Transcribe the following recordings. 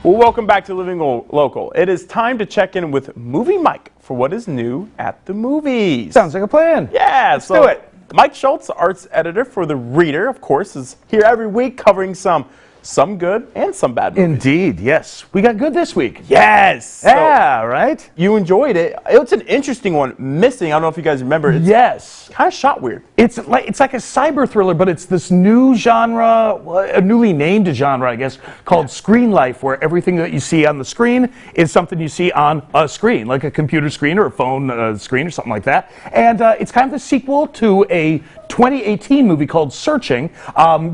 Well, welcome back to Living Local. It is time to check in with Movie Mike for what is new at the movies. Sounds like a plan. Yeah, Let's do it. Mike Schultz, arts editor for The Reader, of course, is here every week covering some good and some bad movies. Indeed, yes. We got good this week. Yes. Yeah, right? You enjoyed it. It's an interesting one. Missing, I don't know if you guys remember. It's yes. kind of shot weird. It's like a cyber thriller, but it's this new genre, a newly named genre, I guess, called Screen Life, where everything that you see on the screen is something you see on a screen, like a computer screen or a phone screen or something like that. And it's kind of a sequel to a 2018 movie called Searching,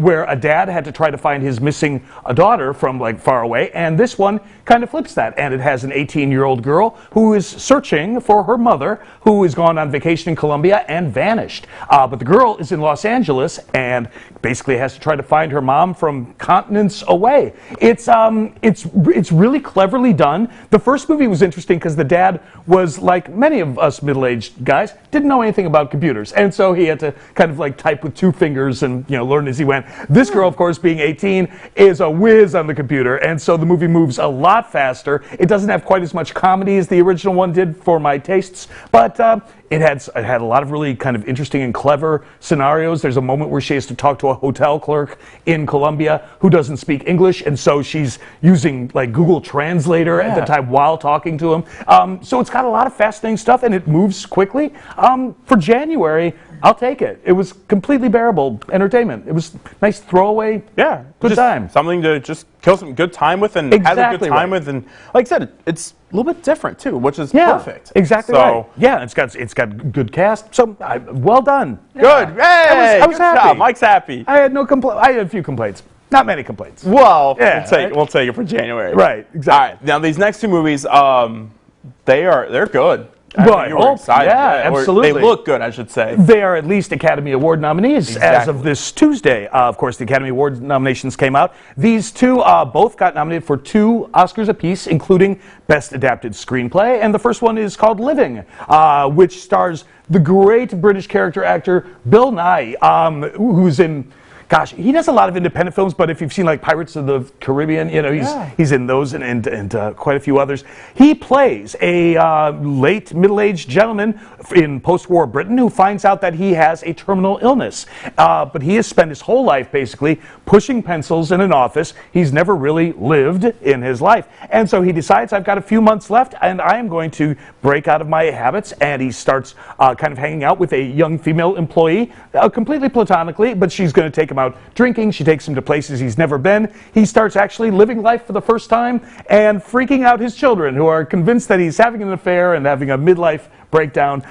where a dad had to try to find his missing daughter from like far away, and this one kind of flips that, and it has an 18-year-old girl who is searching for her mother, who has gone on vacation in Colombia and vanished. But the girl is in Los Angeles and basically has to try to find her mom from continents away. It's really cleverly done. The first movie was interesting because the dad was like many of us middle-aged guys, didn't know anything about computers, and so he had to kind of like type with 2 fingers and learn as he went. This girl, of course, being 18, is a whiz on the computer, and so the movie moves a lot faster. It doesn't have quite as much comedy as the original one did for my tastes, but it had a lot of really kind of interesting and clever scenarios. There's a moment where she has to talk to a hotel clerk in Colombia who doesn't speak English, and so she's using like Google Translator at the time while talking to him. So it's got a lot of fascinating stuff, and it moves quickly. For January, I'll take it. It was completely bearable entertainment. It was nice throwaway, good time. Something to just kill some good time with and have a good time with. And like I said, it's a little bit different too, which is perfect. Exactly right. Yeah, it's got good cast. So well done. Good. Hey, I was happy. Job. Mike's happy. I had no complaints. I had a few complaints. Not many complaints. Well, we'll take it for January. Right. Exactly. All right. Now these next 2 movies, they're good. Well, you were excited. Yeah, absolutely. They look good, I should say. They are at least Academy Award nominees as of this Tuesday. Of course, the Academy Award nominations came out. These 2 both got nominated for 2 Oscars apiece, including Best Adapted Screenplay. And the first one is called Living, which stars the great British character actor Bill Nighy, who's in... Gosh, he does a lot of independent films, but if you've seen like Pirates of the Caribbean, he's in those and quite a few others. He plays a late middle-aged gentleman in post-war Britain who finds out that he has a terminal illness. But he has spent his whole life basically pushing pencils in an office. He's never really lived in his life. And so he decides, I've got a few months left and I am going to break out of my habits. And he starts kind of hanging out with a young female employee, completely platonically, but she's going to take him out drinking. She takes him to places he's never been. He starts actually living life for the first time and freaking out his children, who are convinced that he's having an affair and having a midlife breakdown.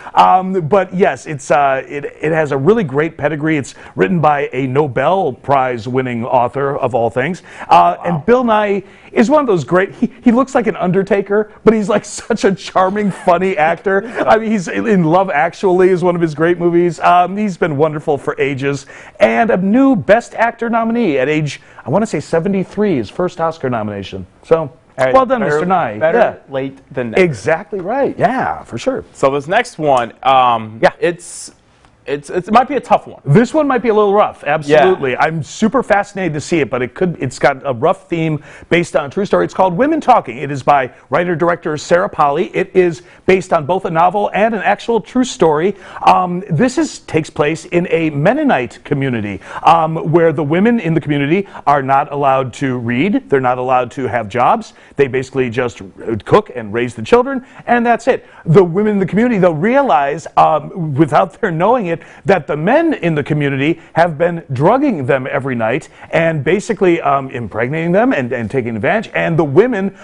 But yes, it has a really great pedigree. It's written by a Nobel Prize winning author of all things. And Bill Nighy is one of those great, he looks like an Undertaker, but he's like such a charming, funny actor. I mean, he's in Love Actually is one of his great movies. He's been wonderful for ages. And a new Best Actor nominee at age, I want to say 73, his first Oscar nomination. So, well done, Mr. Nighy. Better late than never. Exactly right. Yeah, for sure. So this next one, it might be a tough one. This one might be a little rough, absolutely. Yeah. I'm super fascinated to see it, but it's got a rough theme based on a true story. It's called Women Talking. It is by writer-director Sarah Polley. It is based on both a novel and an actual true story. This takes place in a Mennonite community where the women in the community are not allowed to read. They're not allowed to have jobs. They basically just cook and raise the children, and that's it. The women in the community, they'll realize, without their knowing it, that the men in the community have been drugging them every night and basically impregnating them and taking advantage. And the women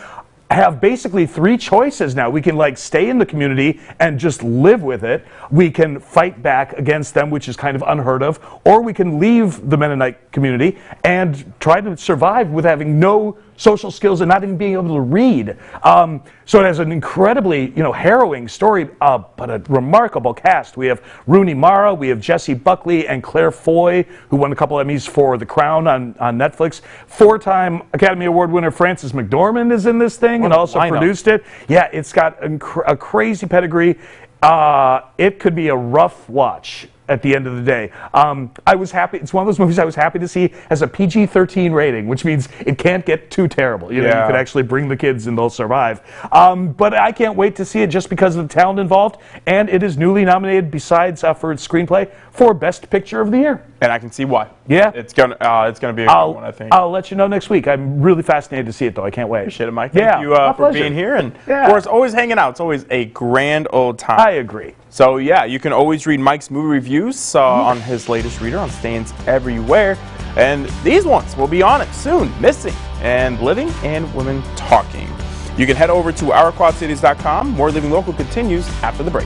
have basically 3 choices now. We can like stay in the community and just live with it. We can fight back against them, which is kind of unheard of, or we can leave the Mennonite community and try to survive with having no social skills and not even being able to read. So it has an incredibly, harrowing story, but a remarkable cast. We have Rooney Mara, we have Jessie Buckley and Claire Foy, who won a couple Emmys for The Crown on Netflix. 4-time Academy Award winner Frances McDormand is in this thing and also produced it. Yeah, it's got a crazy pedigree. It could be a rough watch. at the end of the day. I was happy. It's one of those movies I was happy to see as a PG-13 rating, which means it can't get too terrible. You know, you could actually bring the kids and they'll survive. But I can't wait to see it just because of the talent involved, and it is newly nominated besides for its screenplay for Best Picture of the Year. And I can see why. Yeah. It's gonna be a good one, I think. I'll let you know next week. I'm really fascinated to see it, though. I can't wait. Appreciate it, Mike. Thank you for being here, and of course, always hanging out. It's always a grand old time. I agree. So yeah, you can always read Mike's movie reviews on his latest reader on Stands Everywhere, and these ones will be on it soon. Missing and Living and Women Talking. You can head over to OurQuadCities.com. More Living Local continues after the break.